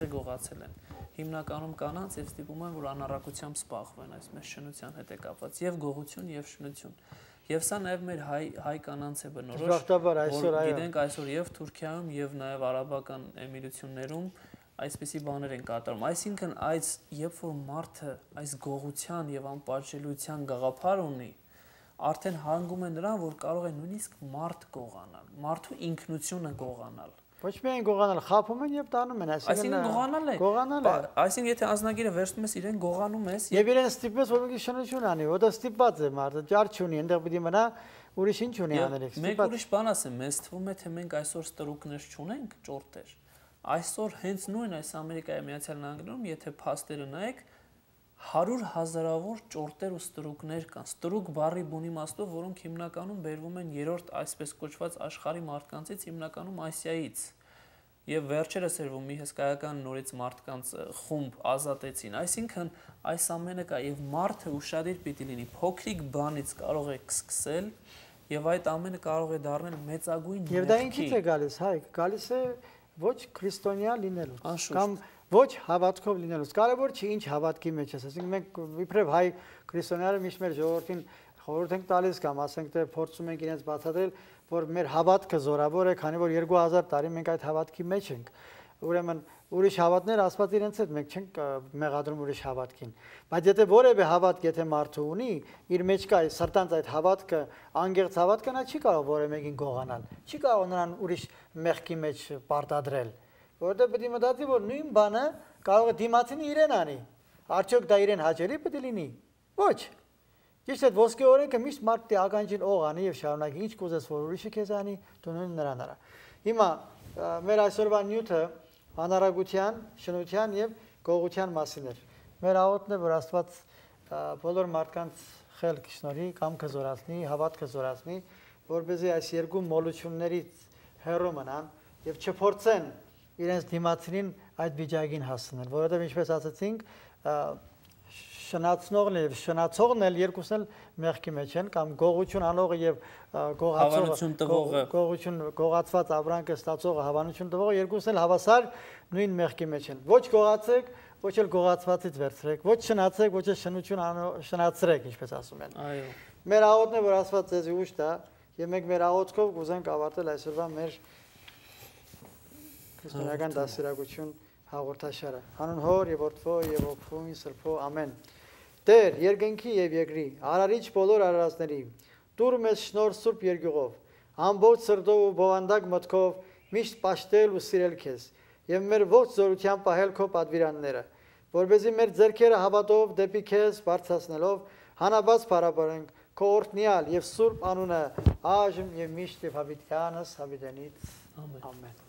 գողացել են։ Հիմնականում կանանց եւ ստիպում են, որ անառակությամբ զբաղվեն այս մեր շնության հետ է կապված եւ գողություն եւ շնություն։ Եվ սա նաեւ մեր հայ կանանց է բնորոշ, որ գիտենք այսօր եւ Թուրքիայում եւ նաեւ արաբական էմիրություններում այսպիսի բաներ են կատարում։ Այսինքն այս երբ որ մարդը այս գողության եւ անպատժելիության գաղափար ունի, արդեն հանգում է նրան, որ կարող է նույնիսկ մարդ գողանալ, մարդու ինքնությունը գողանալ։ Ոչ միայն գողանալ, խաբում են եւ տանում են, այսինքն գողանալ է։ Գողանալ է։ Այսինքն եթե անձնագիրը վերցնում ես իրեն գողանում ես եւ իրեն ստիպում ես, որ մի շնություն անի, որտեղ ստիպված է մարդը, ճար չունի, այնտեղ պիտի մնա, ուրիշ ինչ ունի անելիք։ Մեկ ուրիշ բան ասեմ, մեզ թվում է, թե մենք այսօր ստրուկներ չունենք, ճորտեր։ Այսօր հենց նույն այս Ամերիկայի Միացյալ Նահանգներում, եթե փաստերը նայեք, 100,000-ավոր ճորտեր ու ստրուկներ կան։ Ստրուկ բառի բուն իմաստով, որոնք հիմնականում բերվում են երրորդ այսպես կոչված աշխարհի մարդկանցից, հիմնականում Ասիայից։ Եվ վերջերս էր, որ մի հսկայական նորից մարդկանց խումբ ազատեցին։ Այսինքն այս ամենը կա եւ մարդը ուշադիր պիտի լինի, փոքրիկ բանից կարող է սկսել եւ այդ ամենը կարող է դառնել մեծագույն եւ դա ինչից է գալիս, Հայկ, գալիս է ոչ քրիստոնյա լինելուց կամ ոչ հավատքով լինելուց, կարևոր չի ինչ հավատքի մեջ ես, այսինքն մենք իբրև հայ քրիստոնյաները միշտ մեր ժողովրդին խորհուրդ ենք տալիս կամ ասենք թե փորձում ենք իրենց բացատրել, որ մեր հավատքը զորավոր է, քանի որ 2000 տարի մենք այդ հավատքի մեջ ենք։ Ուրեմն ուրիշ հավատներ Աստված իրենց հետ մենք չենք մեղադրում ուրիշ հավատքին։ Բայց եթե որևէ հավատք եթե մարդը ունի, իր մեջ կա սրտանց այդ հավատքը, անգեղծ հավատքը, նա չի կարող որևէ մեկին գողանալ, չի կարող նրան ուրիշ մեղքի մեջ պարտադրել։ Որտեղ պետք է մտածի, որ նույն բանը կարող է դիմացին իրեն անի։ Արդյոք դա իրեն հաճելի պետք է լինի։ Ոչ։ Ճիշտ է, ոսկե օրենքը միշտ մարդի ականջին օղ անի եւ շարունակի ինչ կուզես, որ ուրիշը քեզ անի, դու նույն նրան արա։ Հիմա մեր այսօրվա նյութը անառակության, շնության եւ գողության մասին էր։ Մեր աղոթն է, որ Աստված բոլոր մարդկանց խելք շնորհի, կամքը զորացնի, հավատքը զորացնի, որպեսզի այս երկու մոլություններից հեռու մնան եւ չփորձեն իրենց դիմացին այդ վիճակին հասնել, որովհետև ինչպես ասացինք, շնացնողն եւ շնացողն էլ երկուսն էլ մեղքի մեջ են, կամ գողություն անողը եւ գողություն գողացված ապրանքը ստացողը հավանություն տվողը երկուսն էլ հավասար նույն մեղքի մեջ են։ Ոչ գողացեք, ոչ էլ գողացվածից վերցրեք, ոչ շնացեք, ոչ էլ շնություն շնացրեք, ինչպես ասում են։ Այո։ Մեր աղոթն է, որ Աստված ձեզ ուժ տա, եւ մենք մեր աղոթքով կուզենք ավարտել այսօրվա մեր Քրիստոնեական դասերակցություն հաղորդաշարը։ Հանուն Հոր եւ Որդվո եւ Ոգու Սրբո ամեն։ Տեր, երկնքի եւ երկրի, արարիչ բոլոր արարածների, տուր մեզ շնորհ սուրբ երկյուղով, ամբողջ սրտով ու բովանդակ մտքով միշտ պաշտել ու սիրել քեզ եւ մեր ողջ զորությամբ պահել քո պատվիրանները, որպեսզի մեր ձեռքերը հավատով դեպի քեզ բարձրացնելով հանաբաց փառաբանենք քո օրհնյալ եւ սուրբ անունը այժմ եւ միշտ եւ հավիտյանս հավիտենից ամեն։